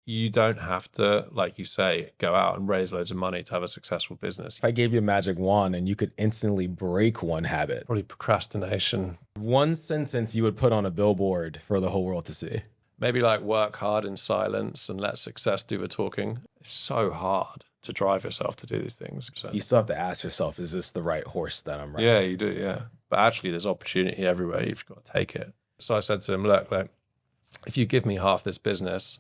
you don't have to, like you say, go out and raise loads of money to have a successful business. If I gave you a magic wand and you could instantly break one habit, Probably procrastination. one sentence you would put on a billboard for the whole world to see. Maybe like work hard in silence and let success do the talking. It's so hard to drive yourself to do these things. So, You still have to ask yourself, is this the right horse that I'm riding? yeah, you do, yeah. But actually, there's opportunity everywhere. You've got to take it. So I said to him, look, like, if you give me half this business,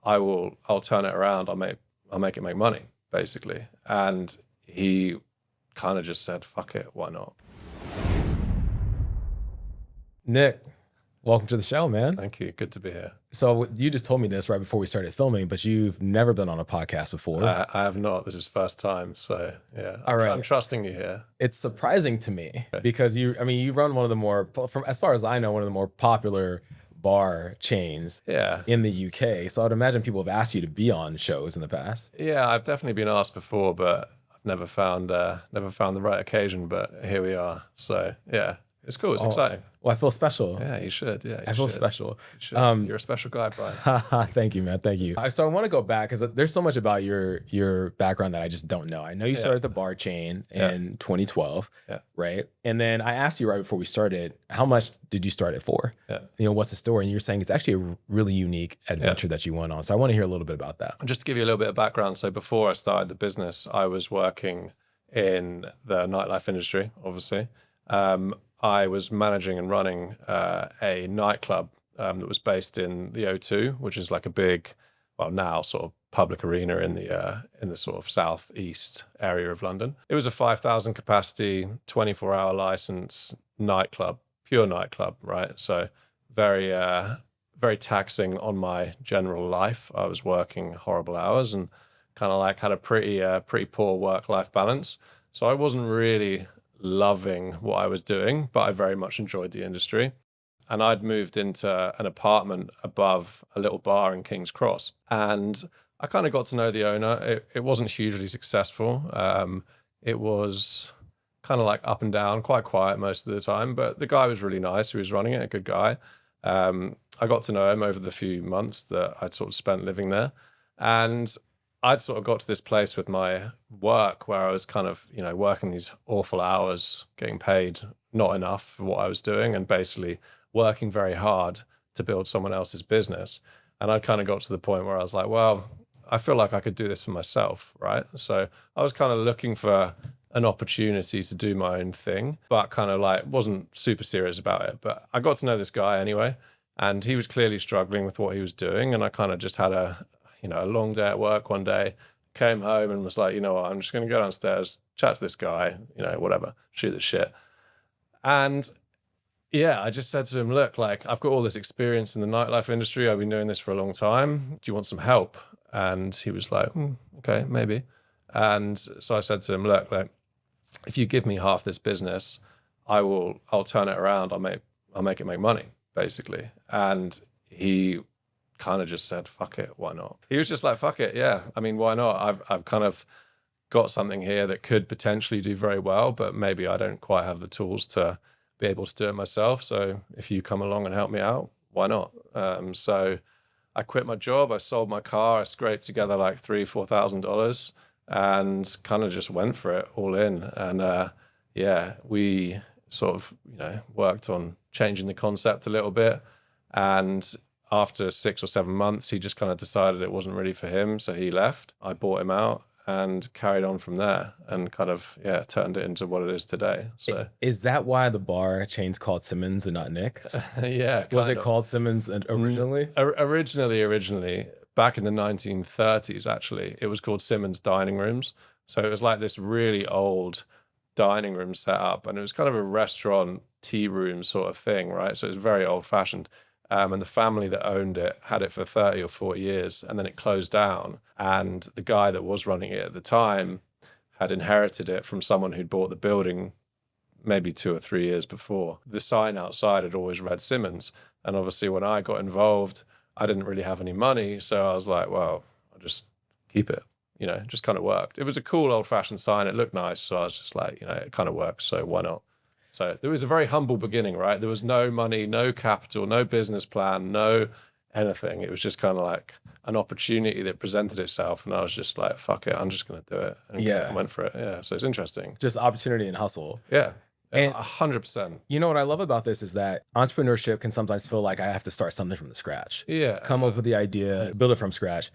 I'll turn it around. I'll make it make money, basically. And he kind of just said, fuck it, why not? Nick, welcome to the show, man. Thank you. Good to be here. So you just told me this right before we started filming, but you've never been on a podcast before. I have not. This is first time. So yeah, All right. I'm trusting you here. It's surprising to me because you run one of the more, from as far as I know, one of the more popular bar chains in the UK. So I'd imagine people have asked you to be on shows in the past. Yeah, I've definitely been asked before, but I've never found the right occasion. But here we are. So yeah, it's cool. It's exciting. Well, I feel special. Yeah, you should. Yeah, I feel special. You should. You're a special guy, Brian. Thank you, man. Thank you. So I want to go back because there's so much about your background that I just don't know. I know you started the bar chain in 2012, right? And then I asked you right before we started, how much did you start it for? Yeah. You know, what's the story? And you were saying it's actually a really unique adventure that you went on. So I want to hear a little bit about that. Just to give you a little bit of background. So before I started the business, I was working in the nightlife industry, obviously. I was managing and running a nightclub that was based in the O2, which is like a big, well, now sort of public arena in the sort of southeast area of London. It was a 5,000 capacity, 24-hour license nightclub, pure nightclub, right? So very, very taxing on my general life. I was working horrible hours and kind of like had a pretty poor work-life balance. So I wasn't really loving what I was doing, but I very much enjoyed the industry. And I'd moved into an apartment above a little bar in King's Cross. And I kind of got to know the owner. It wasn't hugely successful. It was kind of like up and down, quite quiet most of the time. But the guy was really nice who was running it, a good guy. I got to know him over the few months that I'd sort of spent living there. And I'd sort of got to this place with my work where I was kind of, you know, working these awful hours, getting paid not enough for what I was doing and basically working very hard to build someone else's business. And I'd kind of got to the point where I was like, well, I feel like I could do this for myself, right? So I was kind of looking for an opportunity to do my own thing, but kind of like wasn't super serious about it. But I got to know this guy anyway, and he was clearly struggling with what he was doing. And I kind of just had a long day at work one day, came home and was like, you know what, I'm just going to go downstairs, chat to this guy, you know, whatever, shoot the shit. And yeah, I just said to him, look, like I've got all this experience in the nightlife industry. I've been doing this for a long time. Do you want some help? And he was like, okay, maybe. And so I said to him, look, like if you give me half this business, I'll turn it around. I'll make it make money, basically. And he kind of just said, fuck it, why not? He was just like, fuck it, yeah. I mean, why not? I've kind of got something here that could potentially do very well, but maybe I don't quite have the tools to be able to do it myself. So if you come along and help me out, why not? So I quit my job, I sold my car, I scraped together like $3,000-$4,000 and kind of just went for it all in. And we sort of, you know, worked on changing the concept a little bit. And after 6 or 7 months, he just kind of decided it wasn't really for him. So he left. I bought him out and carried on from there and kind of, turned it into what it is today. So is that why the bar chain's called Simmons and not Nick's? Yeah. Was it called Simmons originally? Originally, back in the 1930s, actually, it was called Simmons Dining Rooms. So it was like this really old dining room set up, and it was kind of a restaurant tea room sort of thing, right? So it was very old fashioned. And the family that owned it had it for 30 or 40 years, and then it closed down. And the guy that was running it at the time had inherited it from someone who'd bought the building maybe 2 or 3 years before. The sign outside had always read Simmons. And obviously when I got involved, I didn't really have any money. So I was like, well, I'll just keep it. You know, it just kind of worked. It was a cool old fashioned sign. It looked nice. So I was just like, you know, it kind of works. So why not? So there was a very humble beginning, right? There was no money, no capital, no business plan, no anything. It was just kind of like an opportunity that presented itself, and I was just like, fuck it, I'm just going to do it. And went for it. Yeah. So it's interesting. Just opportunity and hustle. Yeah. And 100%. You know what I love about this is that entrepreneurship can sometimes feel like I have to start something from the scratch. Yeah. Come up with the idea, build it from scratch.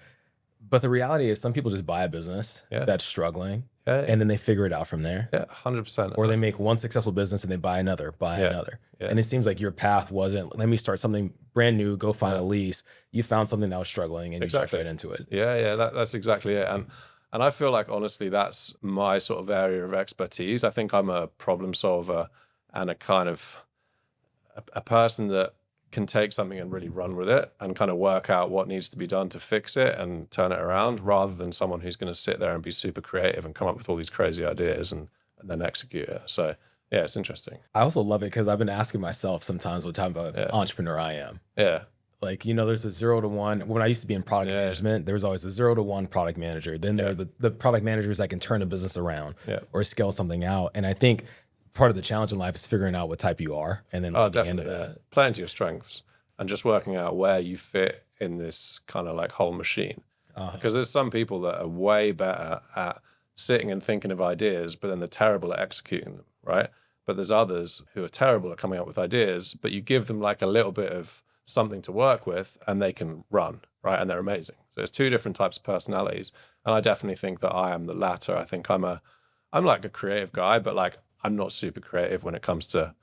But the reality is some people just buy a business that's struggling and then they figure it out from there. Yeah, 100%. Or they make one successful business and they buy another. Yeah. And it seems like your path wasn't, let me start something brand new, go find a lease. You found something that was struggling and you jumped right into it. Yeah, that's exactly it. And I feel like, honestly, that's my sort of area of expertise. I think I'm a problem solver and a kind of a person that can take something and really run with it and kind of work out what needs to be done to fix it and turn it around, rather than someone who's going to sit there and be super creative and come up with all these crazy ideas and then execute it. So yeah, it's interesting. I also love it because I've been asking myself sometimes what type of entrepreneur I am. Yeah. Like, you know, there's a 0 to 1. When I used to be in product management, there was always a 0 to 1 product manager. Then there are the product managers that can turn a business around or scale something out. And I think part of the challenge in life is figuring out what type you are and then definitely that. Playing to your strengths and just working out where you fit in this kind of like whole machine. Because there's some people that are way better at sitting and thinking of ideas, but then they're terrible at executing them, right? But there's others who are terrible at coming up with ideas, but you give them like a little bit of something to work with and they can run, right? And they're amazing. So there's two different types of personalities. And I definitely think that I am the latter. I think I'm like a creative guy, but like I'm not super creative when it comes to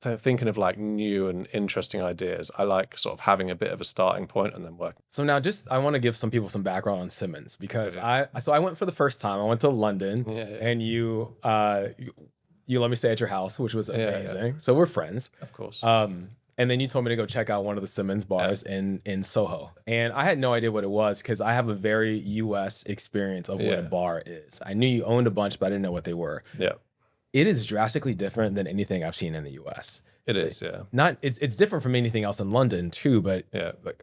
thinking of like new and interesting ideas. I like sort of having a bit of a starting point and then working. So now I want to give some people some background on Simmons because I went for the first time. I went to London and you let me stay at your house, which was amazing. So we're friends. Of course. And then you told me to go check out one of the Simmons Bars in Soho. And I had no idea what it was because I have a very US experience of what a bar is. I knew you owned a bunch, but I didn't know what they were. Yeah. It is drastically different than anything I've seen in the US. It is, yeah. It's different from anything else in London too, but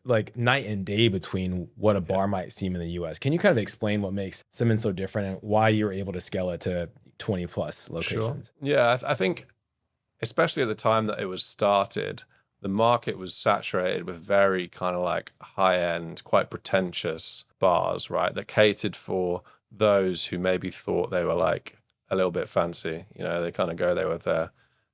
like night and day between what a bar might seem in the US. Can you kind of explain what makes Simmons so different and why you were able to scale it to 20 plus locations? Sure. Yeah, I think especially at the time that it was started, the market was saturated with very kind of like high-end, quite pretentious bars, right? That catered for those who maybe thought they were like a little bit fancy. You know, they kind of go there with their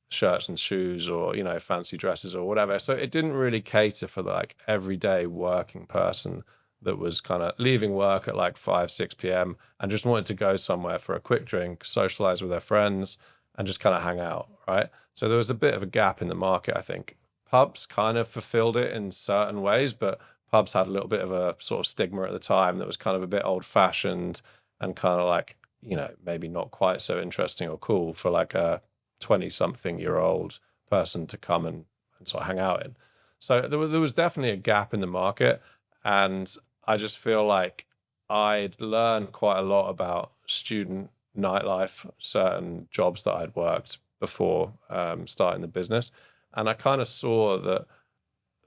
shirts and shoes or, you know, fancy dresses or whatever. So it didn't really cater for the like everyday working person that was kind of leaving work at like 5, 6 p.m. and just wanted to go somewhere for a quick drink, socialize with their friends and just kind of hang out, right? So there was a bit of a gap in the market, I think. Pubs kind of fulfilled it in certain ways, but pubs had a little bit of a sort of stigma at the time that was kind of a bit old fashioned and kind of like, you know, maybe not quite so interesting or cool for like a 20-something-year-old person to come and sort of hang out in. So there was definitely a gap in the market. And I just feel like I'd learned quite a lot about student nightlife, certain jobs that I'd worked before starting the business. And I kind of saw that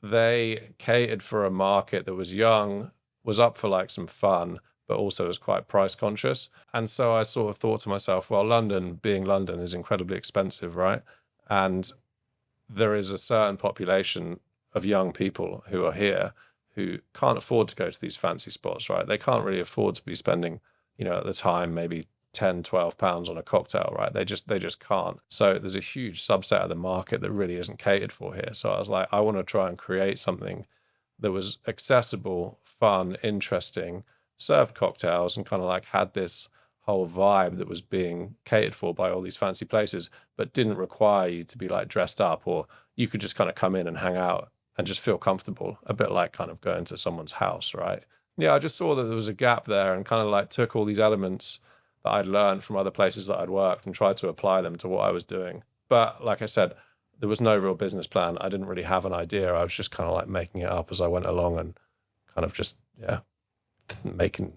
they catered for a market that was young, was up for like some fun, but also was quite price conscious. And so I sort of thought to myself, well, London, being London, is incredibly expensive, right? And there is a certain population of young people who are here who can't afford to go to these fancy spots, right? They can't really afford to be spending, you know, at the time, maybe 10, 12 pounds on a cocktail, right? They just can't. So there's a huge subset of the market that really isn't catered for here. So I was like, I want to try and create something that was accessible, fun, interesting, served cocktails and kind of like had this whole vibe that was being catered for by all these fancy places, but didn't require you to be like dressed up, or you could just kind of come in and hang out and just feel comfortable, a bit like kind of going to someone's house, right? Yeah, I just saw that there was a gap there and kind of like took all these elements that I'd learned from other places that I'd worked and tried to apply them to what I was doing. But like I said, there was no real business plan. I didn't really have an idea. I was just kind of like making it up as I went along and kind of just, making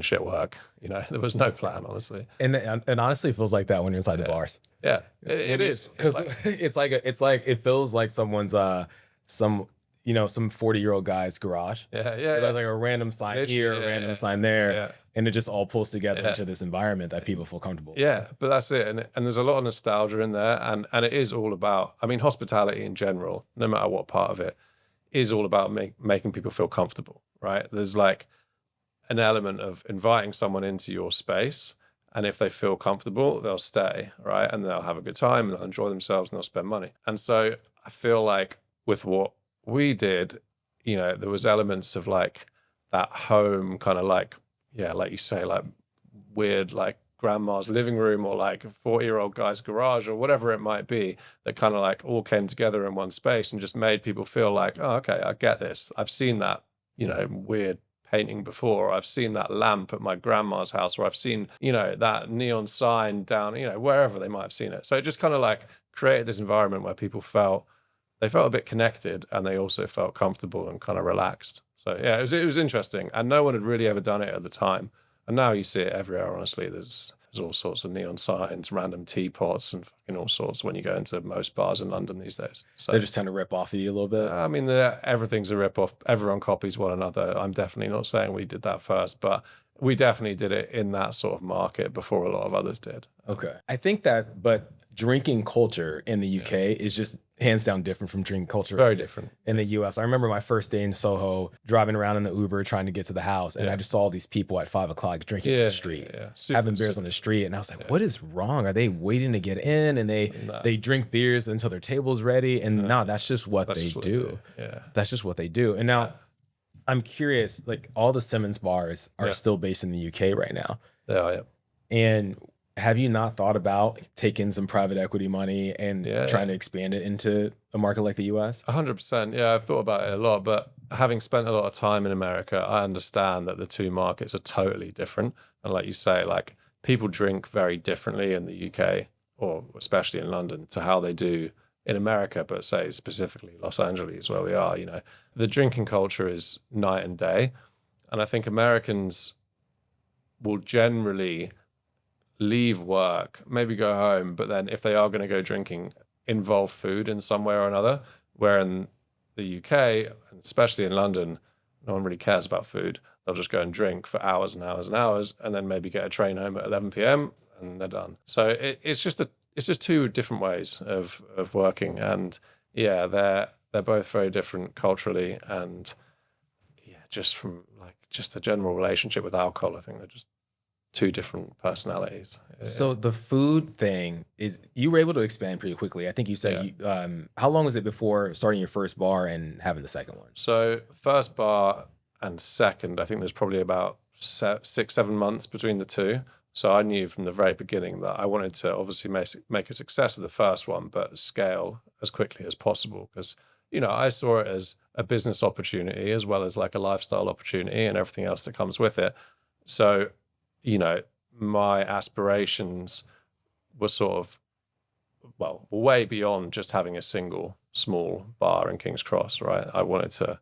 shit work. You know, there was no plan, honestly. And honestly, it feels like that when you're inside the bars. Yeah, it is. Because it feels like someone's some 40-year-old guy's garage. Yeah. There's like a random sign here, a random sign there, and it just all pulls together into this environment that people feel comfortable. Yeah, but that's it. And there's a lot of nostalgia in there, and it is all about, I mean, hospitality in general, no matter what part of it, is all about making people feel comfortable, right? There's like an element of inviting someone into your space, and if they feel comfortable, they'll stay, right? And they'll have a good time, and they'll enjoy themselves, and they'll spend money. And so I feel like with what we did, there was elements of like that home kind of like, yeah, like you say, like weird, like grandma's living room or like a 40-year-old guy's garage or whatever it might be, that kind of like all came together in one space and just made people feel like, oh, okay, I get this. I've seen that, weird painting before. I've seen that lamp at my grandma's house, or I've seen, that neon sign down, wherever they might have seen it. So it just kind of like created this environment where people felt a bit connected, and they also felt comfortable and kind of relaxed. So yeah, it was interesting, and no one had really ever done it at the time. And now you see it everywhere, honestly. There's all sorts of neon signs, random teapots, and fucking all sorts when you go into most bars in London these days. So they're just trying to rip off of you a little bit. I mean, everything's a rip off. Everyone copies one another. I'm definitely not saying we did that first, but we definitely did it in that sort of market before a lot of others did. Okay. I think that, but drinking culture in the UK is just hands down different from drinking culture. Very different. In the US. I remember my first day in Soho, driving around in the Uber, trying to get to the house. And I just saw all these people at 5 o'clock drinking on the street, having beers on the street. And I was like, what is wrong? Are they waiting to get in? And they drink beers until their table's ready. And no, that's just what they do. Yeah. That's just what they do. And now I'm curious, like all the Simmons bars are still based in the UK right now. They are, yeah. And have you not thought about taking some private equity money and trying to expand it into a market like the US? 100%. Yeah, I've thought about it a lot, but having spent a lot of time in America, I understand that the two markets are totally different. And like you say, like people drink very differently in the UK, or especially in London, to how they do in America, but say specifically Los Angeles, where we are, the drinking culture is night and day. And I think Americans will generally leave work, maybe go home, but then if they are going to go drinking, involve food in some way or another. Where in the UK, and especially in London, no one really cares about food. They'll just go and drink for hours and hours and hours, and then maybe get a train home at 11 p.m. and they're done. So it's just two different ways of working, and yeah, they're both very different culturally, and yeah, just from like just a general relationship with alcohol, I think they're just two different personalities. So the food thing is, you were able to expand pretty quickly. I think you said, how long was it before starting your first bar and having the second one? So first bar and second, I think there's probably about 6-7 months between the two. So I knew from the very beginning that I wanted to obviously make a success of the first one, but scale as quickly as possible, because, I saw it as a business opportunity as well as like a lifestyle opportunity and everything else that comes with it. So my aspirations were sort of, way beyond just having a single small bar in King's Cross, right? I wanted to,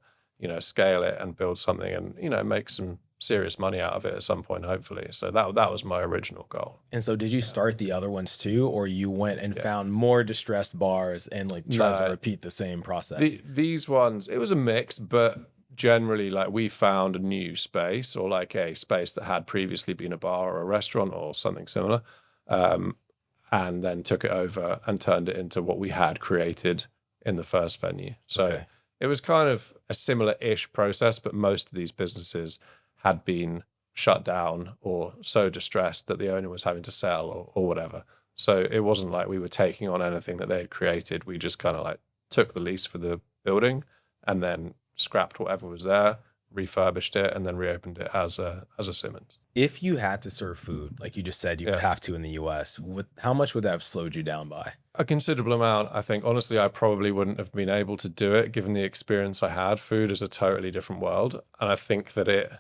scale it and build something and, make some serious money out of it at some point, hopefully. So that was my original goal. And so did you start the other ones too, or you went and found more distressed bars and like tried to repeat the same process? These ones, it was a mix, but generally, like, we found a new space, or like a space that had previously been a bar or a restaurant or something similar, and then took it over and turned it into what we had created in the first venue. So it was kind of a similar-ish process, but most of these businesses had been shut down or so distressed that the owner was having to sell or whatever. So it wasn't like we were taking on anything that they had created. We just kind of like took the lease for the building and then scrapped whatever was there, refurbished it, and then reopened it as a Simmons. If you had to serve food, like you just said, you would have to in the US, how much would that have slowed you down by? A considerable amount. I think, honestly, I probably wouldn't have been able to do it given the experience I had. Food is a totally different world. And I think that it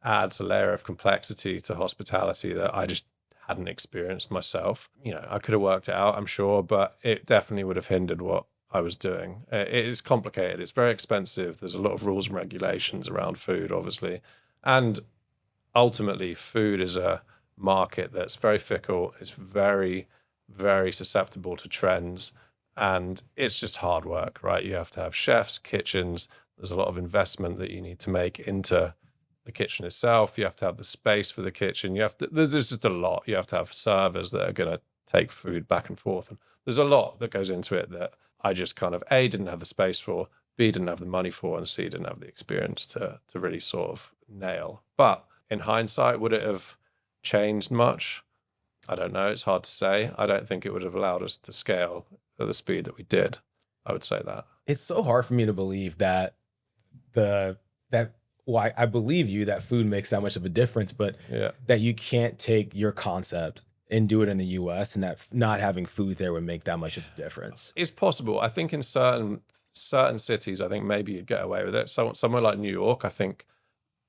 adds a layer of complexity to hospitality that I just hadn't experienced myself. I could have worked it out, I'm sure, but it definitely would have hindered what I was doing. It is complicated. It's very expensive. There's a lot of rules and regulations around food, obviously. And ultimately, food is a market that's very fickle. It's very, very susceptible to trends. And it's just hard work, right? You have to have chefs, kitchens. There's a lot of investment that you need to make into the kitchen itself. You have to have the space for the kitchen. There's just a lot. You have to have servers that are going to take food back and forth. And there's a lot that goes into it that I just kind of, A, didn't have the space for, B didn't have the money for and C didn't have the experience to really sort of nail. But in hindsight, would it have changed much? I don't know. It's hard to say. I don't think it would have allowed us to scale at the speed that we did. I would say that. It's so hard for me to believe that why I believe you that food makes that much of a difference, but that you can't take your concept and do it in the US and that not having food there would make that much of a difference. It's possible. I think in certain cities, I think maybe you'd get away with it. So somewhere like New York, I think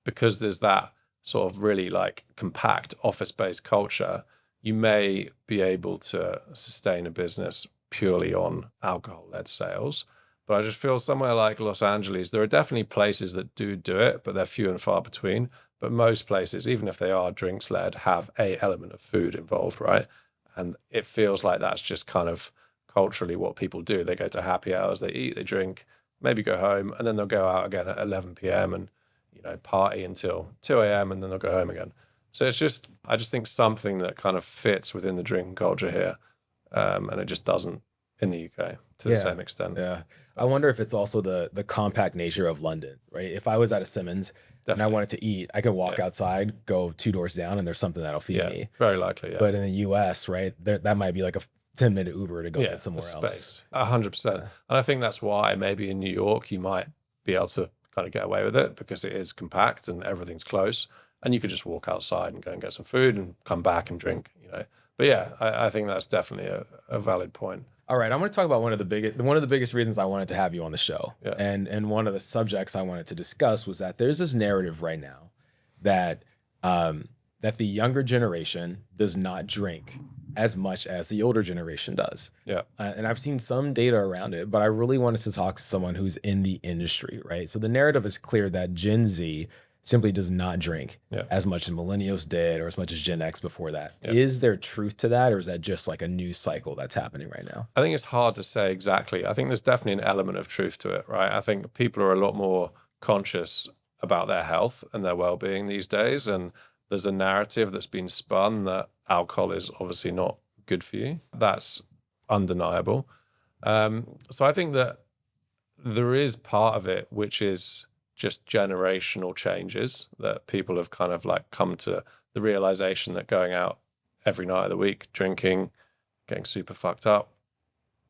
because there's that sort of really like compact office-based culture, you may be able to sustain a business purely on alcohol-led sales. But I just feel somewhere like Los Angeles, there are definitely places that do it, but they're few and far between. But most places, even if they are drinks-led, have a element of food involved, right? And it feels like that's just kind of culturally what people do. They go to happy hours, they eat, they drink, maybe go home, and then they'll go out again at 11 p.m. and, you know, party until 2 a.m. and then they'll go home again. So it's just, I just think something that kind of fits within the drinking culture here. And it just doesn't in the UK to the same extent. Yeah. I wonder if it's also the compact nature of London, right? If I was at a Simmons and I wanted to eat, I could walk outside, go 2 doors down, and there's something that'll feed me. Very likely, But in the US, right, that might be like a 10-minute Uber to go get somewhere else. 100%. And I think that's why maybe in New York you might be able to kind of get away with it because it is compact and everything's close. And you could just walk outside and go and get some food and come back and drink, you know. But yeah, I think that's definitely a valid point. All right, I'm going to talk about one of the biggest reasons I wanted to have you on the show. Yeah. And one of the subjects I wanted to discuss was that there's this narrative right now that that the younger generation does not drink as much as the older generation does. Yeah. And I've seen some data around it, but I really wanted to talk to someone who's in the industry, right? So the narrative is clear that Gen Z simply does not drink as much as millennials did or as much as Gen X before that. Yeah. Is there truth to that, or is that just like a news cycle that's happening right now? I think it's hard to say exactly. I think there's definitely an element of truth to it, right? I think people are a lot more conscious about their health and their well-being these days, and there's a narrative that's been spun that alcohol is obviously not good for you. That's undeniable. So I think that there is part of it which is just generational changes, that people have kind of like come to the realization that going out every night of the week, drinking, getting super fucked up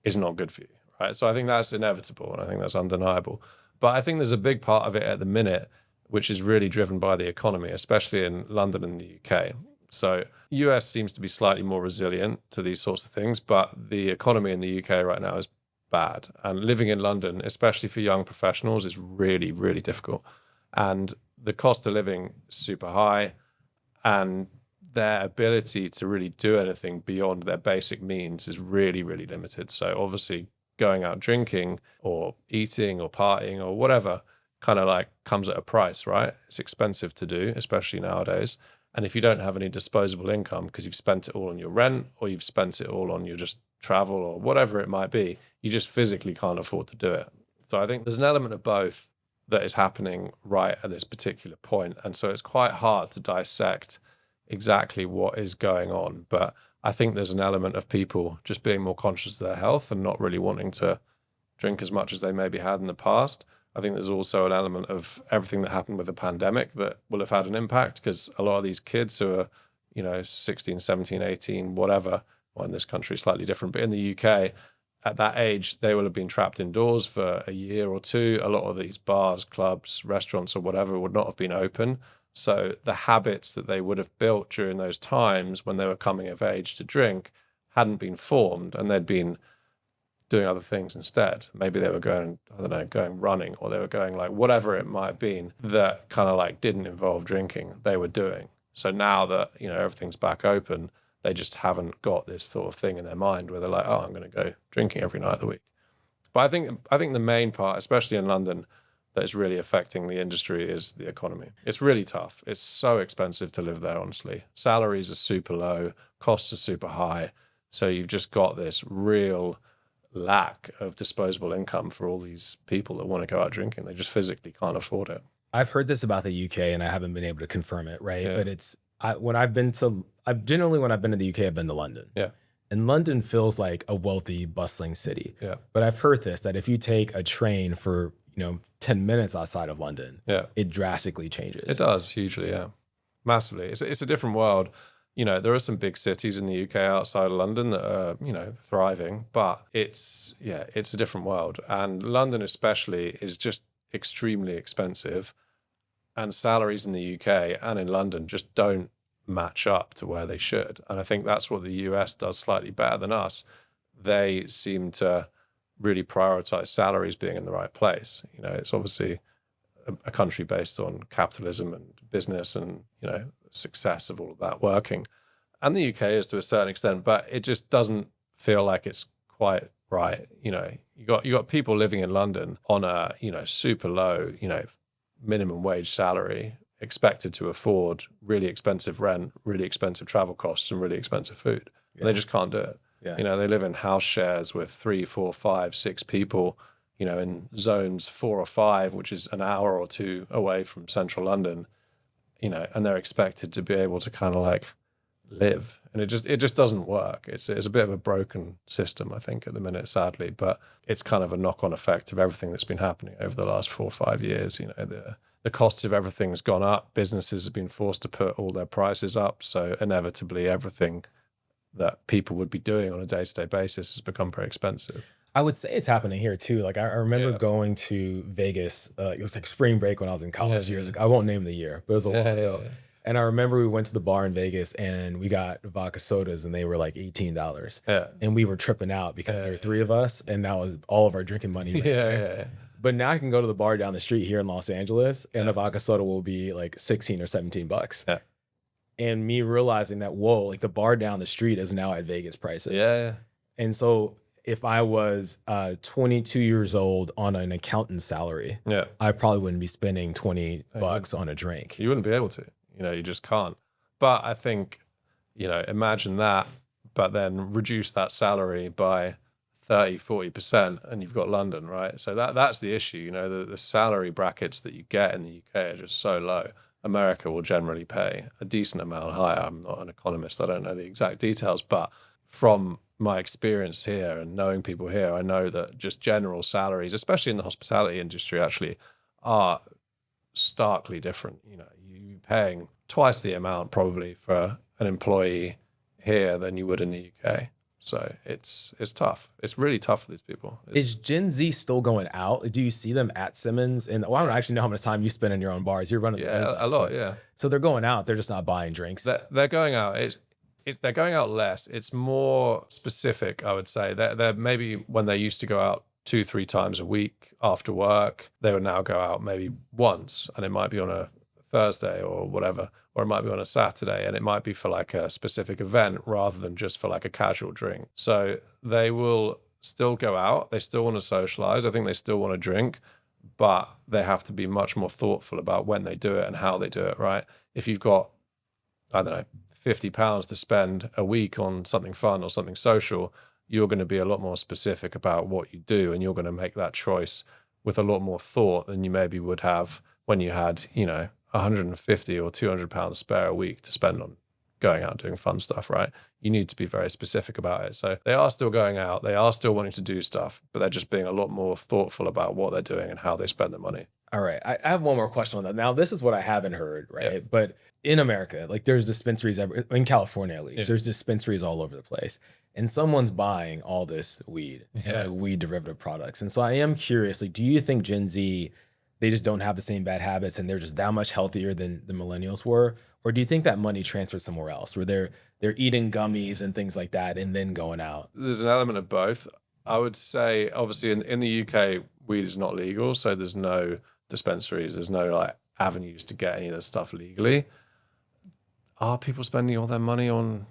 is not good for you, right? So I think that's inevitable and I think that's undeniable. But I think there's a big part of it at the minute which is really driven by the economy, especially in London and the UK. So US seems to be slightly more resilient to these sorts of things, but the economy in the UK right now is bad. And living in London, especially for young professionals, is really, really difficult. And the cost of living is super high, and their ability to really do anything beyond their basic means is really, really limited. So obviously going out drinking or eating or partying or whatever kind of like comes at a price, right? It's expensive to do, especially nowadays. And if you don't have any disposable income because you've spent it all on your rent or you've spent it all on your just travel or whatever it might be, you just physically can't afford to do it. So I think there's an element of both that is happening right at this particular point. And so it's quite hard to dissect exactly what is going on. But I think there's an element of people just being more conscious of their health and not really wanting to drink as much as they maybe had in the past. I think there's also an element of everything that happened with the pandemic that will have had an impact, because a lot of these kids who are, 16, 17, 18, whatever, well, in this country slightly different, but in the UK, at that age, they will have been trapped indoors for a year or two. A lot of these bars, clubs, restaurants or whatever would not have been open. So the habits that they would have built during those times when they were coming of age to drink hadn't been formed, and they'd been doing other things instead. Maybe they were going running, or they were going like whatever it might have been that kind of like didn't involve drinking, they were doing. So now that, everything's back open, they just haven't got this sort of thing in their mind where they're like, oh, I'm going to go drinking every night of the week. But I think the main part, especially in London, that is really affecting the industry is the economy. It's really tough. It's so expensive to live there, honestly. Salaries are super low, costs are super high. So you've just got this real lack of disposable income for all these people that want to go out drinking. They just physically can't afford it. I've heard this about the UK and I haven't been able to confirm it, right? Yeah. But when I've been to the UK, I've been to London. Yeah. And London feels like a wealthy, bustling city. Yeah. But I've heard that if you take a train for, 10 minutes outside of London, Yeah. it drastically changes. It does hugely, yeah. Massively. It's a different world. There are some big cities in the UK outside of London that are, thriving, but it's a different world. And London especially is just extremely expensive. And salaries in the UK and in London just don't match up to where they should. And I think that's what the US does slightly better than us. They seem to really prioritize salaries being in the right place. It's obviously a country based on capitalism and business and, success of all of that working. And the UK is to a certain extent, but it just doesn't feel like it's quite right. You got people living in London on a, super low, minimum wage salary, expected to afford really expensive rent, really expensive travel costs, and really expensive food. Yeah. They just can't do it. Yeah. They live in house shares with 3, 4, 5, 6 people, in zones 4 or 5, which is an hour or 2 away from central London, and they're expected to be able to kind of like live. And it just doesn't work. It's a bit of a broken system, I think, at the minute, sadly, but it's kind of a knock-on effect of everything that's been happening over the last 4 or 5 years. The costs of everything's gone up. Businesses have been forced to put all their prices up. So inevitably everything that people would be doing on a day-to-day basis has become very expensive. I would say it's happening here too. Like I remember going to Vegas. It was like spring break when I was in college years ago. I won't name the year, but it was a while ago. Yeah. And I remember we went to the bar in Vegas and we got vodka sodas and they were like $18. Yeah. And we were tripping out because there were 3 of us and that was all of our drinking money. Yeah. But now I can go to the bar down the street here in Los Angeles and a vodka soda will be like $16 or $17. Yeah. And me realizing that, whoa, like the bar down the street is now at Vegas prices. Yeah. And so if I was 22 years old on an accountant salary, I probably wouldn't be spending $20 on a drink. You wouldn't be able to. You just can't. But I think, imagine that, but then reduce that salary by 30, 40%, and you've got London, right? So that's the issue. The salary brackets that you get in the UK are just so low. America will generally pay a decent amount higher. I'm not an economist. I don't know the exact details, but from my experience here and knowing people here, I know that just general salaries, especially in the hospitality industry, actually are starkly different. You're paying twice the amount probably for an employee here than you would in the UK. So it's tough. It's really tough for these people. Is Gen Z still going out? Do you see them at Simmons? And I don't actually know how much time you spend in your own bars. You're running the business. A lot, yeah. So they're going out. They're just not buying drinks. They're going out. They're going out less. It's more specific, I would say. They're maybe when they used to go out 2-3 times a week after work, they would now go out maybe once, and it might be on a Thursday or whatever, or it might be on a Saturday, and it might be for like a specific event rather than just for like a casual drink. So they will still go out. They still want to socialize. I think they still want to drink, but they have to be much more thoughtful about when they do it and how they do it, right? If you've got, I don't know, £50 to spend a week on something fun or something social, you're going to be a lot more specific about what you do, and you're going to make that choice with a lot more thought than you maybe would have when you had, £150 or £200 spare a week to spend on going out doing fun stuff, right? You need to be very specific about it. So they are still going out, they are still wanting to do stuff, but they're just being a lot more thoughtful about what they're doing and how they spend their money. All right. I have one more question on that. Now, this is what I haven't heard, right? Yeah. But in America, like there's dispensaries, in California at least, there's dispensaries all over the place. And someone's buying all this weed, weed derivative products. And so I am curious, like, do you think Gen Z, they just don't have the same bad habits and they're just that much healthier than the millennials were? Or do you think that money transfers somewhere else where they're eating gummies and things like that and then going out? There's an element of both. I would say, obviously, in the UK, weed is not legal. So there's no dispensaries. There's no like avenues to get any of this stuff legally. Are people spending all their money on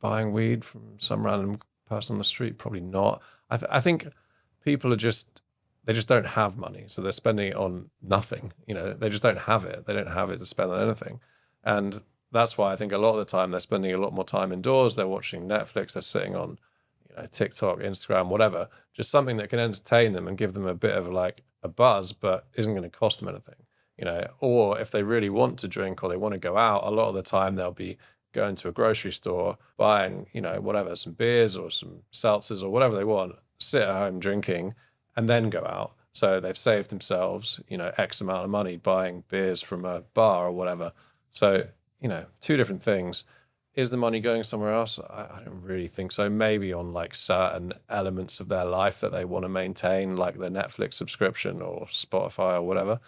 buying weed from some random person on the street? Probably not. I think people are they just don't have money. So they're spending it on nothing. They just don't have it. They don't have it to spend on anything. And that's why I think a lot of the time they're spending a lot more time indoors. They're watching Netflix. They're sitting on, TikTok, Instagram, whatever, just something that can entertain them and give them a bit of like a buzz, but isn't going to cost them anything, or if they really want to drink or they want to go out, a lot of the time they'll be going to a grocery store, buying, whatever, some beers or some seltzers or whatever they want, sit at home drinking and then go out. So they've saved themselves, X amount of money buying beers from a bar or whatever. So, two different things. Is the money going somewhere else? I don't really think so. Maybe on like certain elements of their life that they want to maintain, like their Netflix subscription or Spotify or whatever.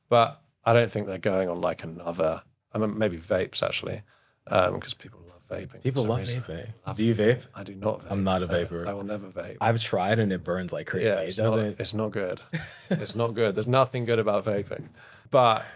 But I don't think they're going on like another, maybe vapes actually, because people love vaping. People love vaping. Do you vape? I do not vape. I'm not a vapor. I will never vape. I've tried and it burns like crazy. Yeah, it's not good. It's not good. There's nothing good about vaping. But,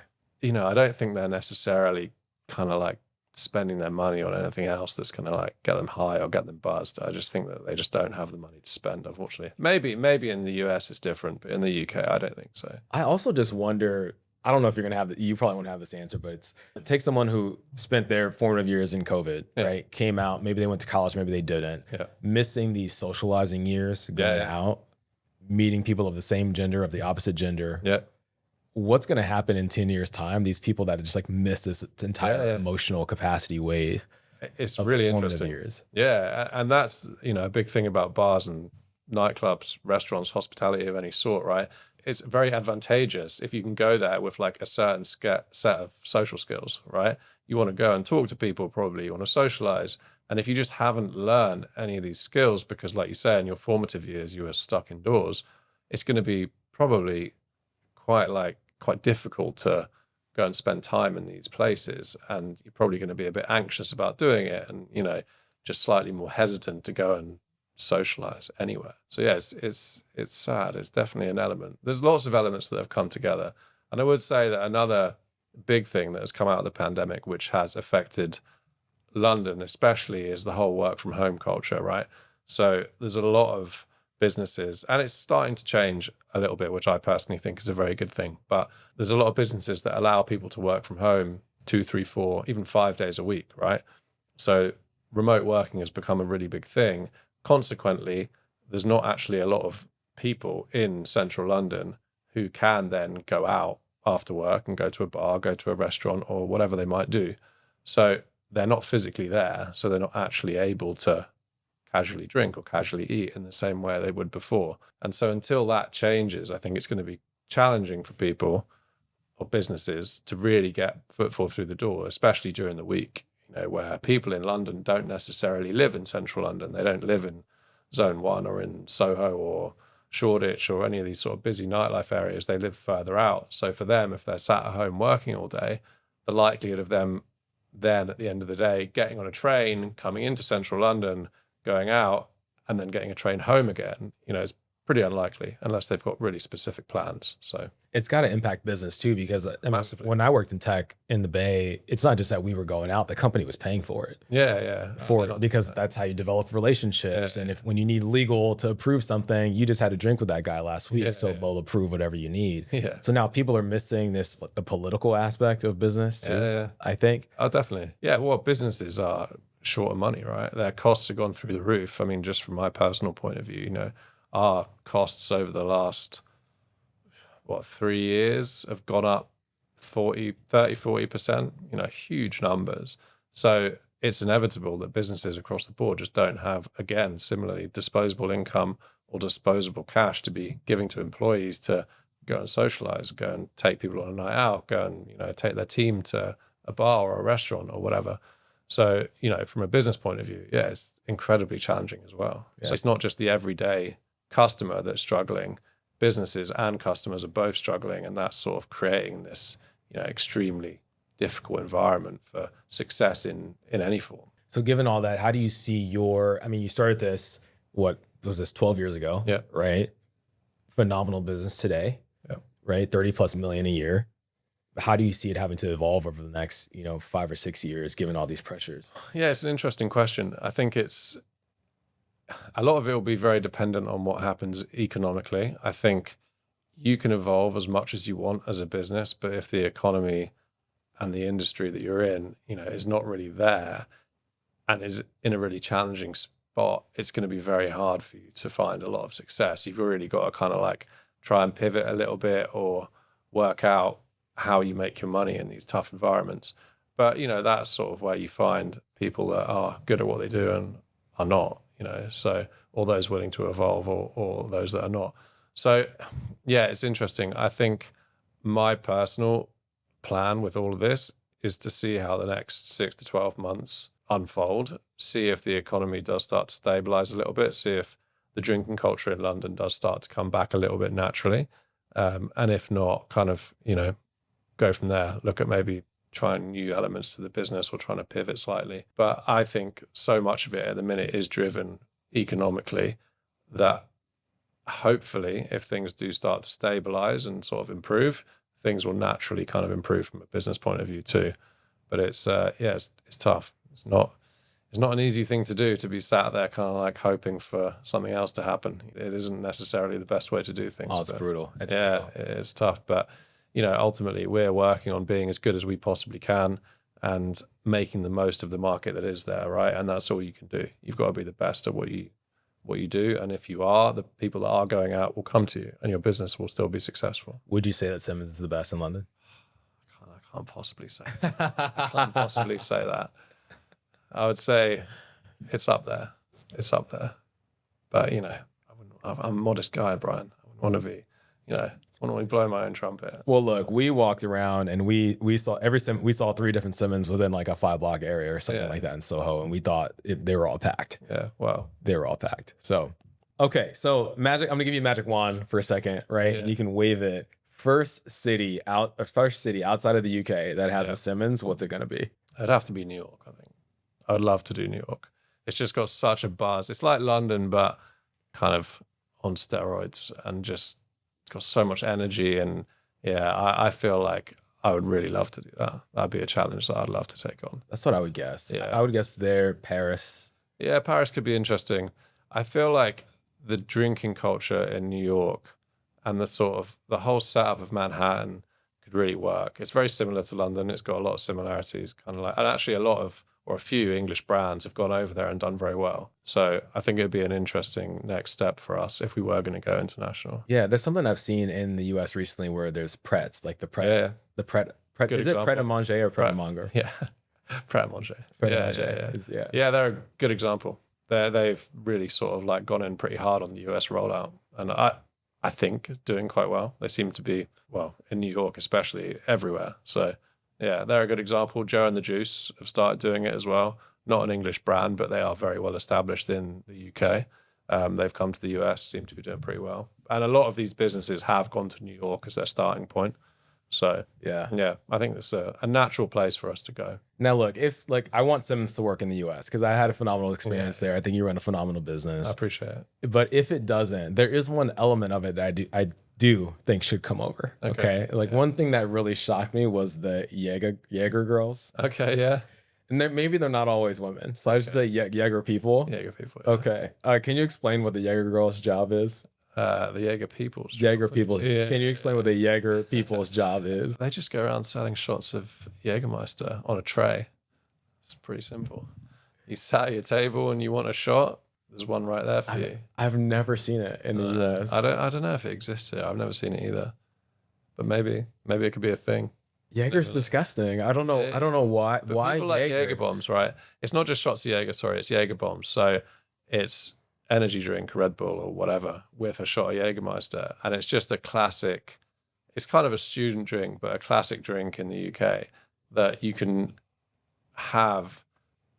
I don't think they're necessarily kind of like spending their money on anything else that's going to like get them high or get them buzzed. I just think that they just don't have the money to spend, unfortunately. Maybe in the US it's different, but in the UK I don't think so. I also just wonder, I don't know if you're going to you probably won't have this answer, but take someone who spent their formative years in COVID, right? Came out, maybe they went to college, maybe they didn't. Missing these socializing years, going out, meeting people of the same gender, of the opposite gender. What's going to happen in 10 years time? These people that just like miss this entire emotional capacity wave. It's really interesting. Years. Yeah. And that's, a big thing about bars and nightclubs, restaurants, hospitality of any sort, right? It's very advantageous if you can go there with like a certain set of social skills, right? You want to go and talk to people, probably you want to socialize. And if you just haven't learned any of these skills, because like you say, in your formative years, you were stuck indoors, it's going to be probably quite difficult to go and spend time in these places, and you're probably going to be a bit anxious about doing it, and just slightly more hesitant to go and socialize anywhere. So yeah, it's sad. It's definitely an element. There's lots of elements that have come together, and I would say that another big thing that has come out of the pandemic, which has affected London especially, is the whole work from home culture, right? So there's a lot of businesses, and it's starting to change a little bit, which I personally think is a very good thing. But there's a lot of businesses that allow people to work from home 2, 3, 4, even 5 days a week, right? So remote working has become a really big thing. Consequently, there's not actually a lot of people in central London who can then go out after work and go to a bar, go to a restaurant, or whatever they might do. So they're not physically there, so they're not actually able to casually drink or casually eat in the same way they would before. And so until that changes, I think it's going to be challenging for people or businesses to really get footfall through the door, especially during the week, where people in London don't necessarily live in central London. They don't live in Zone 1 or in Soho or Shoreditch or any of these sort of busy nightlife areas. They live further out. So for them, if they're sat at home working all day, the likelihood of them then at the end of the day getting on a train, coming into central London, going out, and then getting a train home again, is pretty unlikely unless they've got really specific plans. So it's got to impact business too, because massively. When I worked in tech in the Bay, it's not just that we were going out, the company was paying for it. Because that's how you develop relationships. And when you need legal to approve something, you just had a drink with that guy last week, so they'll approve whatever you need. So now people are missing the political aspect of business too, I think. Oh, definitely. Yeah, well, businesses are short of money, right? Their costs have gone through the roof. I mean, just from my personal point of view, our costs over the last 3 years have gone up 40%, huge numbers. So it's inevitable that businesses across the board just don't have, again, similarly, disposable income or disposable cash to be giving to employees to go and socialize, go and take people on a night out, go and take their team to a bar or a restaurant or whatever. So, from a business point of view, it's incredibly challenging as well. So it's not just the everyday customer that's struggling. Businesses and customers are both struggling, and that's sort of creating this, extremely difficult environment for success in any form. So given all that, how do you see you started this, what was this, 12 years ago? Yeah. Right? Phenomenal business today. Yeah. Right? 30+ million a year. How do you see it having to evolve over the next, 5 or 6 years, given all these pressures? Yeah, it's an interesting question. I think a lot of it will be very dependent on what happens economically. I think you can evolve as much as you want as a business, but if the economy and the industry that you're in, is not really there and is in a really challenging spot, it's going to be very hard for you to find a lot of success. You've really got to kind of like try and pivot a little bit or work out how you make your money in these tough environments. But, that's sort of where you find people that are good at what they do and are not, so, or those willing to evolve or those that are not. So, yeah, it's interesting. I think my personal plan with all of this is to see how the next 6 to 12 months unfold, see if the economy does start to stabilize a little bit, see if the drinking culture in London does start to come back a little bit naturally. And if not, kind of, go from there, look at maybe trying new elements to the business or trying to pivot slightly. But I think so much of it at the minute is driven economically that hopefully if things do start to stabilize and sort of improve, things will naturally kind of improve from a business point of view too. But it's tough. It's not an easy thing to do, to be sat there kind of like hoping for something else to happen. It isn't necessarily the best way to do things. Oh, it's brutal. It's tough. But, ultimately we're working on being as good as we possibly can and making the most of the market that is there, right? And that's all you can do. You've got to be the best at what you do. And if you are, the people that are going out will come to you and your business will still be successful. Would you say that Simmons is the best in London? I can't possibly say that. I can't possibly say that. I would say it's up there. It's up there. But, I'm a modest guy, Brian. I wouldn't want to be, I wouldn't want to blow my own trumpet. Well, look, we walked around and we saw we saw 3 different Simmons within like a 5-block area or something like that in Soho. And we thought they were all packed. Yeah, wow. They were all packed. So, okay. So magic, I'm going to give you a magic wand for a second, right? Yeah. And you can wave it. First city outside of the UK that has a Simmons, what's it going to be? It'd have to be New York, I think. I'd love to do New York. It's just got such a buzz. It's like London, but kind of on steroids and just got so much energy. And I feel like I would really love to do that. That'd be a challenge that I'd love to take on. That's what I would guess. Yeah. I would guess there, Paris. Yeah, Paris could be interesting. I feel like the drinking culture in New York and the whole setup of Manhattan could really work. It's very similar to London. It's got a lot of similarities, kind of like, and actually a few English brands have gone over there and done very well. So I think it'd be an interesting next step for us if we were going to go international. Yeah, there's something I've seen in the US recently where there's Prets, like the Pret. The Pret. Is it Pret a Manger or Pret a Manger? Yeah, Pret a Manger. Yeah, they're a good example. They've really sort of like gone in pretty hard on the US rollout. And I think doing quite well. They seem to be, well, in New York especially, everywhere. So yeah, they're a good example. Joe and the Juice have started doing it as well. Not an English brand, but they are very well established in the UK. They've come to the US, seem to be doing pretty well. And a lot of these businesses have gone to New York as their starting point. So yeah, I think it's a natural place for us to go. Now, look, if I want Simmons to work in the US because I had a phenomenal experience there. I think you run a phenomenal business. I appreciate it. But if it doesn't, there is one element of it that I do think should come over. Okay. One thing that really shocked me was the Jaeger girls. Okay, yeah. And maybe they're not always women. So I should say Jaeger people. Jaeger people. Yeah. Okay. Can you explain what the Jaeger girls' job is? The Jaeger people's job. Jaeger people. Yeah. Can you explain what the Jaeger people's job is? They just go around selling shots of Jägermeister on a tray. It's pretty simple. You sat at your table and you want a shot, there's one right there for you. I've never seen it in the US. I don't know if it exists here. I've never seen it either. But maybe it could be a thing. Jaeger's disgusting. I don't know why. But why people like Jaeger bombs, right? It's not just shots of Jaeger. Sorry, it's Jaeger bombs. So it's energy drink, Red Bull or whatever, with a shot of Jägermeister, and it's just a classic. It's kind of a student drink, but a classic drink in the UK that you can have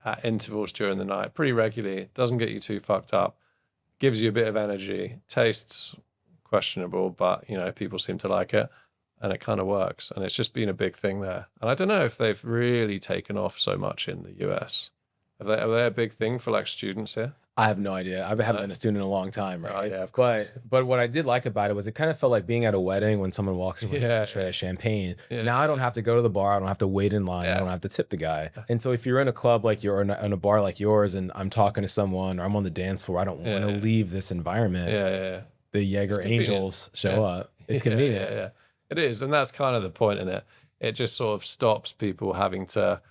at intervals during the night pretty regularly. Doesn't get you too fucked up. Gives you a bit of energy. Tastes questionable, but people seem to like it. And it kind of works. And it's just been a big thing there. And I don't know if they've really taken off so much in the US. Are they a big thing for like students here? I have no idea. I haven't been a student in a long time, right? Oh, yeah, of course. But what I did like about it was it kind of felt like being at a wedding when someone walks with a tray of champagne. Yeah. Now I don't have to go to the bar. I don't have to wait in line. I don't have to tip the guy. And so if you're in a club like you're in a bar like yours and I'm talking to someone or I'm on the dance floor, I don't want to leave this environment. The Jaeger Angels show up. It's convenient. Yeah. It is. And that's kind of the point in it. It just sort of stops people having to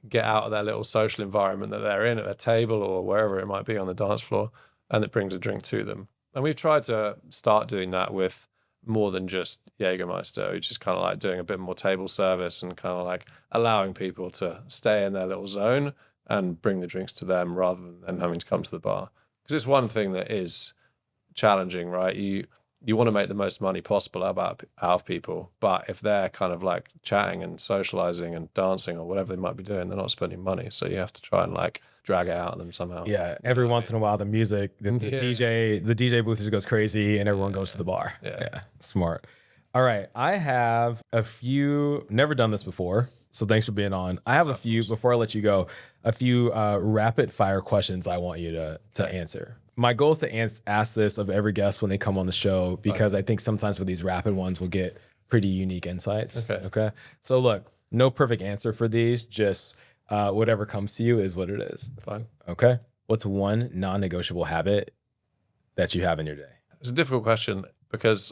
get out of their little social environment that they're in at a table or wherever it might be on the dance floor, and it brings a drink to them. And we've tried to start doing that with more than just Jägermeister, which is kind of like doing a bit more table service and kind of like allowing people to stay in their little zone and bring the drinks to them rather than them having to come to the bar. Because it's one thing that is challenging, right? you want to make the most money possible out of people. But if they're kind of like chatting and socializing and dancing or whatever they might be doing, they're not spending money. So you have to try and like drag it out of them somehow. Yeah. Every once in a while, the music, the DJ booth just goes crazy and everyone goes to the bar. Yeah. Smart. All right. I have a few, never done this before. So thanks for being on. I have a few, before I let you go, a few rapid fire questions I want you to answer. My goal is to ask this of every guest when they come on the show, because I think sometimes with these rapid ones, we'll get pretty unique insights. Okay. So look, no perfect answer for these. Just whatever comes to you is what it is. Fine. Okay. What's one non-negotiable habit that you have in your day? It's a difficult question because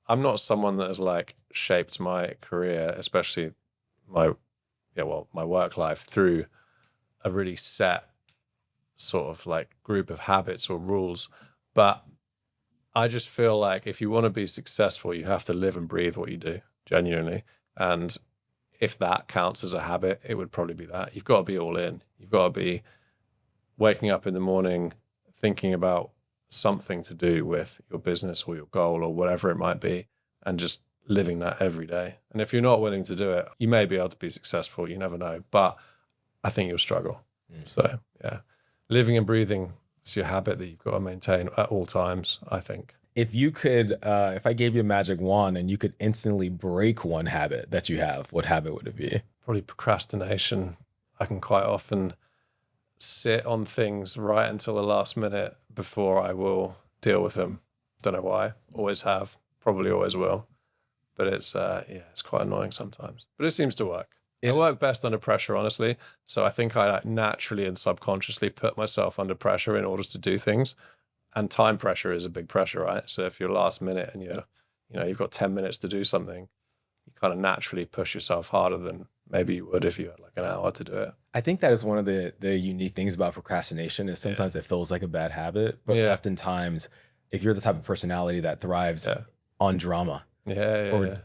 I'm not someone that has like shaped my career, especially my work life, through a really set sort of like group of habits or rules. But I just feel like if you want to be successful, you have to live and breathe what you do, genuinely. And if that counts as a habit, it would probably be that. You've got to be all in. You've got to be waking up in the morning thinking about something to do with your business or your goal or whatever it might be, and just living that every day. And if you're not willing to do it, you may be able to be successful. You never know. But I think you'll struggle. So yeah. Living and breathing is your habit that you've got to maintain at all times, I think. If you could, if I gave you a magic wand and you could instantly break one habit that you have, what habit would it be? Probably procrastination. I can quite often sit on things right until the last minute before I will deal with them. Don't know why. Always have. Probably always will. But it's quite annoying sometimes. But it seems to work. I work best under pressure, honestly. So I think I like naturally and subconsciously put myself under pressure in order to do things. And time pressure is a big pressure, right? So if you're last minute and you've got 10 minutes to do something, you kind of naturally push yourself harder than maybe you would if you had like an hour to do it. I think that is one of the unique things about procrastination is sometimes it feels like a bad habit, but oftentimes if you're the type of personality that thrives on drama,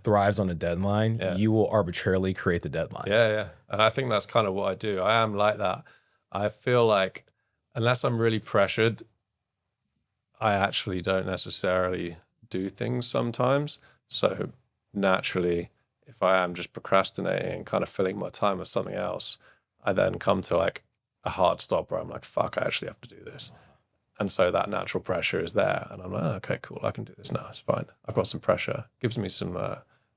thrives on a deadline, you will arbitrarily create the deadline. And I think that's kind of what I do. I am like that. I feel like unless I'm really pressured, I actually don't necessarily do things sometimes. So naturally, if I am just procrastinating and kind of filling my time with something else, I then come to like a hard stop where I'm like, fuck, I actually have to do this. And so that natural pressure is there. And I'm like, okay, cool. I can do this now. It's fine. I've got some pressure. Gives me some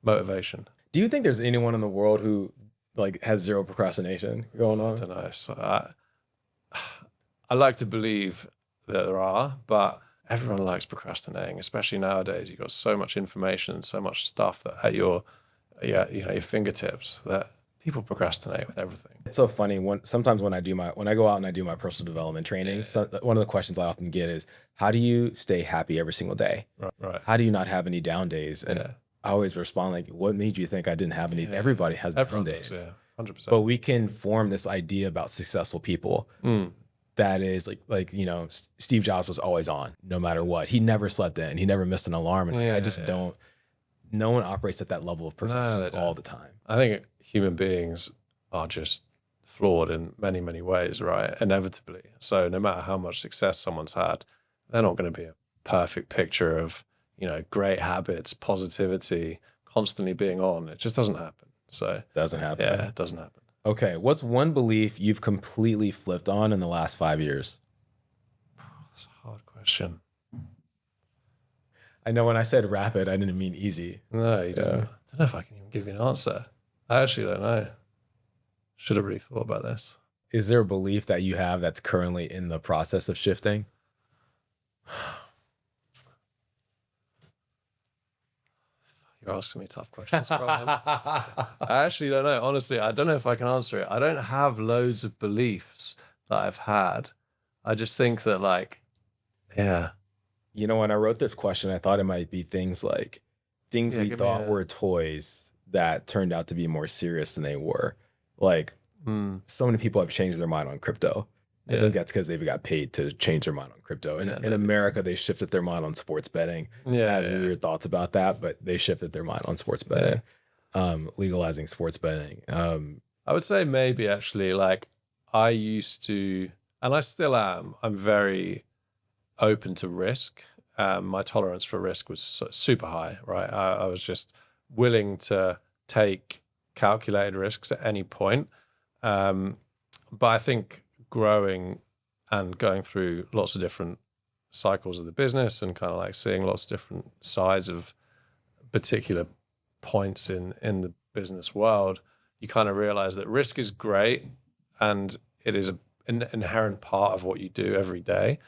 motivation. Do you think there's anyone in the world who like has zero procrastination going on? I don't know. So I like to believe that there are, but everyone likes procrastinating, especially nowadays. You've got so much information and so much stuff that at your fingertips that people procrastinate with everything. It's so funny sometimes when I go out and I do my personal development training, one of the questions I often get is, how do you stay happy every single day? Right. How do you not have any down days? And I always respond like, what made you think I didn't have any? Everybody has down days. 100%. But we can form this idea about successful people that is like Steve Jobs was always on no matter what. He never slept in. He never missed an alarm. And I just don't. No one operates at that level of perfection all the time. I think human beings are just flawed in many, many ways, right? Inevitably. So no matter how much success someone's had, they're not going to be a perfect picture of, great habits, positivity, constantly being on. It just doesn't happen. So doesn't happen. Yeah, it doesn't happen. Okay. What's one belief you've completely flipped on in the last 5 years? That's a hard question. I know when I said rapid, I didn't mean easy. No, you didn't. I don't know if I can even give you an answer. I actually don't know. Should have really thought about this. Is there a belief that you have that's currently in the process of shifting? You're asking me tough questions, Brian. I actually don't know. Honestly, I don't know if I can answer it. I don't have loads of beliefs that I've had. I just think that when I wrote this question, I thought it might be things like things we thought were toys that turned out to be more serious than they were. Like so many people have changed their mind on crypto. I think that's because they've got paid to change their mind on crypto. In America, they shifted their mind on sports betting. I have weird thoughts about that, but they shifted their mind on sports betting, legalizing sports betting. I would say maybe actually, like I used to, and I still am, I'm very open to risk. my tolerance for risk was super high, right? I was just willing to take calculated risks at any point. But I think growing and going through lots of different cycles of the business and kind of like seeing lots of different sides of particular points in the business world, you kind of realize that risk is great and it is an inherent part of what you do every day,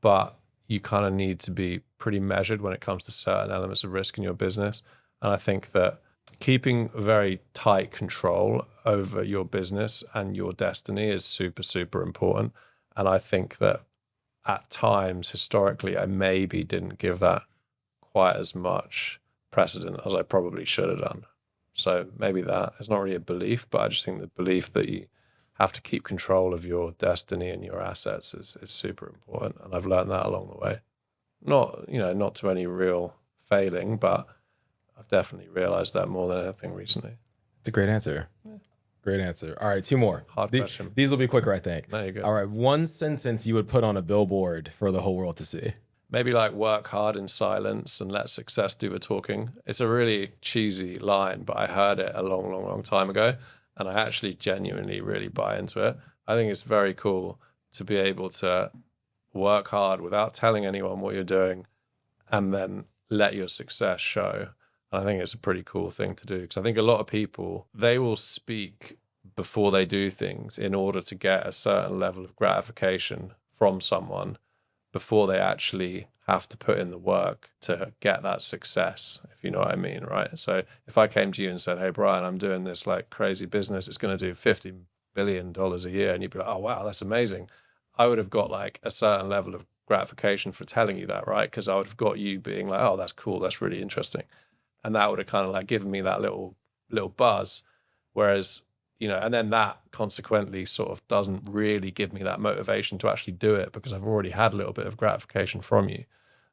but you kind of need to be pretty measured when it comes to certain elements of risk in your business. And I think that keeping very tight control over your business and your destiny is super, super important. And I think that at times, historically, I maybe didn't give that quite as much precedent as I probably should have done. So maybe that it's not really a belief, but I just think the belief that you have to keep control of your destiny and your assets is super important. And I've learned that along the way. Not to any real failing, but I've definitely realized that more than anything recently. It's a great answer. Yeah. Great answer. All right, 2 more. Hard question. These will be quicker, I think. There you go. All right, 1 sentence you would put on a billboard for the whole world to see. Maybe like work hard in silence and let success do the talking. It's a really cheesy line, but I heard it a long, long, long time ago. And I actually genuinely really buy into it. I think it's very cool to be able to work hard without telling anyone what you're doing and then let your success show. And I think it's a pretty cool thing to do, because I think a lot of people, they will speak before they do things in order to get a certain level of gratification from someone before they actually have to put in the work to get that success, if you know what I mean, right? So if I came to you and said, hey, Brian, I'm doing this like crazy business, it's going to do $50 billion a year, and you'd be like, oh, wow, that's amazing. I would have got like a certain level of gratification for telling you that, right? Because I would have got you being like, oh, that's cool, that's really interesting. And that would have kind of like given me that little buzz. Whereas, and then that consequently sort of doesn't really give me that motivation to actually do it, because I've already had a little bit of gratification from you.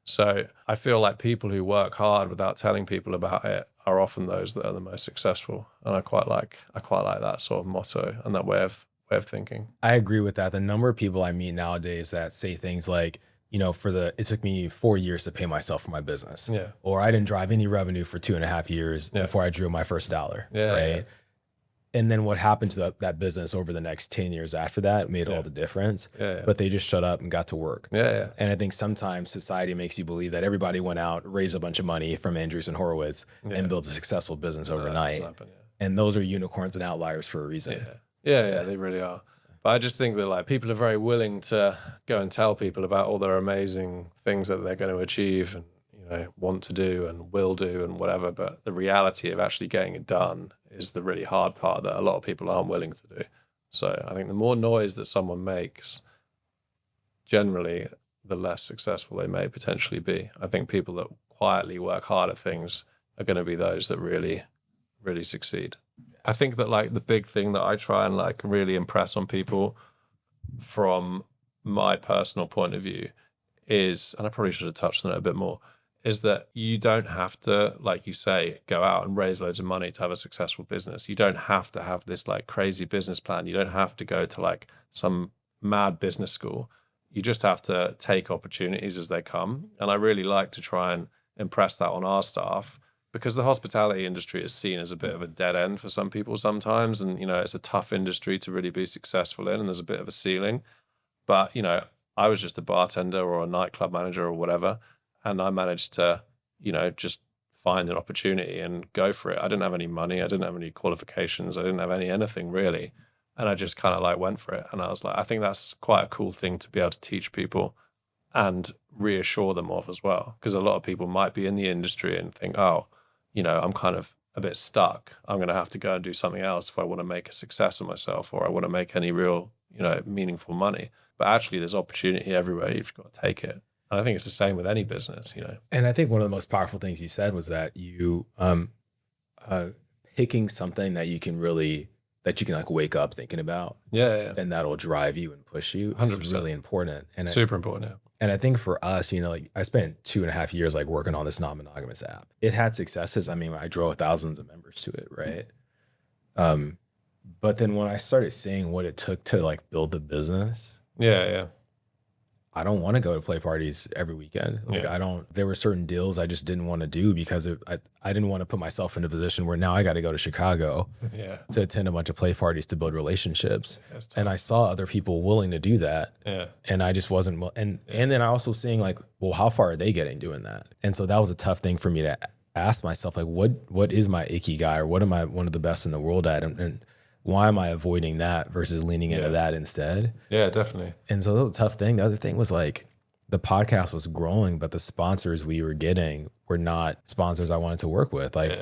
So I feel like people who work hard without telling people about it are often those that are the most successful. And I quite like that sort of motto and that way of thinking. I agree with that. The number of people I meet nowadays that say things like, it took me 4 years to pay myself for my business. Yeah. Or I didn't drive any revenue for 2.5 years before I drew my first dollar. Yeah. Right. Yeah. And then what happened to that business over the next 10 years after that made all the difference. Yeah. But they just shut up and got to work. Yeah. And I think sometimes society makes you believe that everybody went out, raised a bunch of money from Andrews and Horowitz and built a successful business overnight. And those are unicorns and outliers for a reason. Yeah, they really are. But I just think that like people are very willing to go and tell people about all their amazing things that they're going to achieve and want to do and will do and whatever. But the reality of actually getting it done is the really hard part that a lot of people aren't willing to do. So I think the more noise that someone makes, generally, the less successful they may potentially be. I think people that quietly work hard at things are going to be those that really, really succeed. I think that like the big thing that I try and like really impress on people from my personal point of view is, and I probably should have touched on it a bit more, is that you don't have to, like you say, go out and raise loads of money to have a successful business. You don't have to have this like crazy business plan. You don't have to go to like some mad business school. You just have to take opportunities as they come. And I really like to try and impress that on our staff, because the hospitality industry is seen as a bit of a dead end for some people sometimes. And, it's a tough industry to really be successful in, and there's a bit of a ceiling. But, I was just a bartender or a nightclub manager or whatever, and I managed to, just find an opportunity and go for it. I didn't have any money. I didn't have any qualifications. I didn't have anything really. And I just kind of like went for it. And I was like, I think that's quite a cool thing to be able to teach people and reassure them of as well. Because a lot of people might be in the industry and think, oh, I'm kind of a bit stuck. I'm going to have to go and do something else if I want to make a success of myself, or I want to make any real, meaningful money. But actually there's opportunity everywhere. You've got to take it. And I think it's the same with any business, And I think one of the most powerful things you said was that you picking something that you can like wake up thinking about. Yeah. And that'll drive you and push you. 100%. Is really important. And super important, yeah. And I think for us, like I spent 2.5 years like working on this non-monogamous app. It had successes. I mean, I drove thousands of members to it, right? But then when I started seeing what it took to like build the business, yeah, I don't want to go to play parties every weekend. Like there were certain deals I just didn't want to do because I didn't want to put myself in a position where now I got to go to Chicago to attend a bunch of play parties to build relationships. And I saw other people willing to do that. And I just wasn't, and then I also seeing like, well, how far are they getting doing that? And so that was a tough thing for me to ask myself, like, what is my ikigai, or what am I one of the best in the world at? And why am I avoiding that versus leaning into that instead? Yeah, definitely. And so that was a tough thing. The other thing was like the podcast was growing, but the sponsors we were getting were not sponsors I wanted to work with. Like,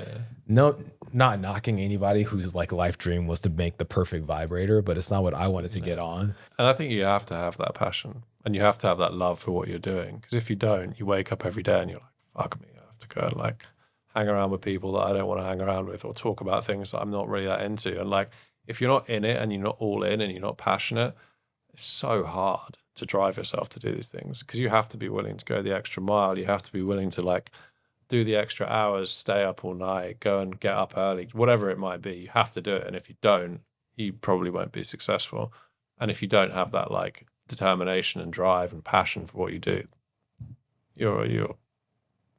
no, not knocking anybody whose like life dream was to make the perfect vibrator, but it's not what I wanted to get on. And I think you have to have that passion and you have to have that love for what you're doing. Because if you don't, you wake up every day and you're like, fuck me, I have to go and like hang around with people that I don't want to hang around with or talk about things that I'm not really that into. And like, if you're not in it and you're not all in and you're not passionate, it's so hard to drive yourself to do these things because you have to be willing to go the extra mile. You have to be willing to like do the extra hours, stay up all night, go and get up early, whatever it might be. You have to do it. And if you don't, you probably won't be successful. And if you don't have that like determination and drive and passion for what you do, you're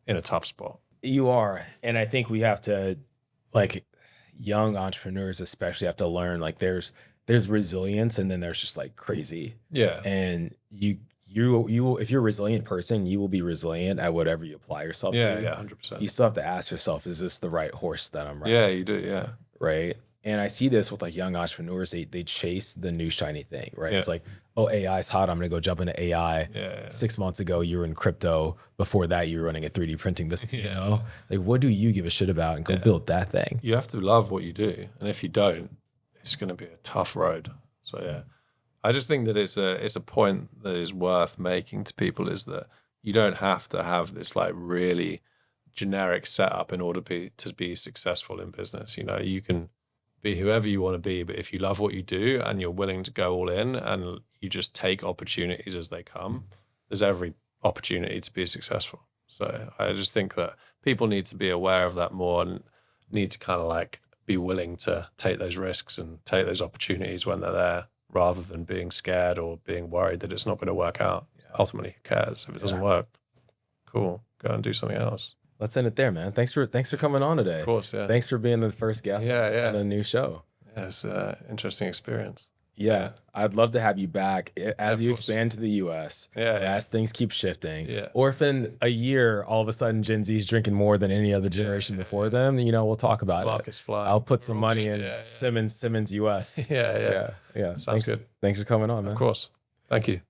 in a tough spot. You are. And I think we have to, like, young entrepreneurs especially have to learn, like, there's resilience and then there's just like crazy. Yeah. And you will, if you're a resilient person, you will be resilient at whatever you apply yourself to. Yeah, 100%. You still have to ask yourself, is this the right horse that I'm riding? Yeah, you do, yeah. Right? And I see this with like young entrepreneurs, they chase the new shiny thing, right? Yeah. It's like, oh, AI is hot, I'm gonna go jump into AI. Yeah. 6 months ago, you were in crypto. Before that, you were running a 3D printing business, you know? Like, what do you give a shit about? And go build that thing. You have to love what you do. And if you don't, it's gonna be a tough road. So yeah. I just think that it's a point that is worth making to people, is that you don't have to have this like really generic setup in order to be successful in business. You know, you can be whoever you want to be, but if you love what you do and you're willing to go all in and you just take opportunities as they come, there's every opportunity to be successful. So I just think that people need to be aware of that more and need to kind of like be willing to take those risks and take those opportunities when they're there, rather than being scared or being worried that it's not going to work out. Ultimately, who cares if it doesn't work? Cool, go and do something else. Let's end it there, man. Thanks for coming on today. Of course, yeah. Thanks for being the first guest on the new show. Yeah, it's an interesting experience. Yeah, I'd love to have you back as you expand to the US. As things keep shifting. Or if in a year, all of a sudden Gen Z's drinking more than any other generation before them, you know, we'll talk about Marcus it. Fly. I'll put some money in Simmons US. Yeah. Sounds good. Thanks for coming on, man. Of course. Thank you.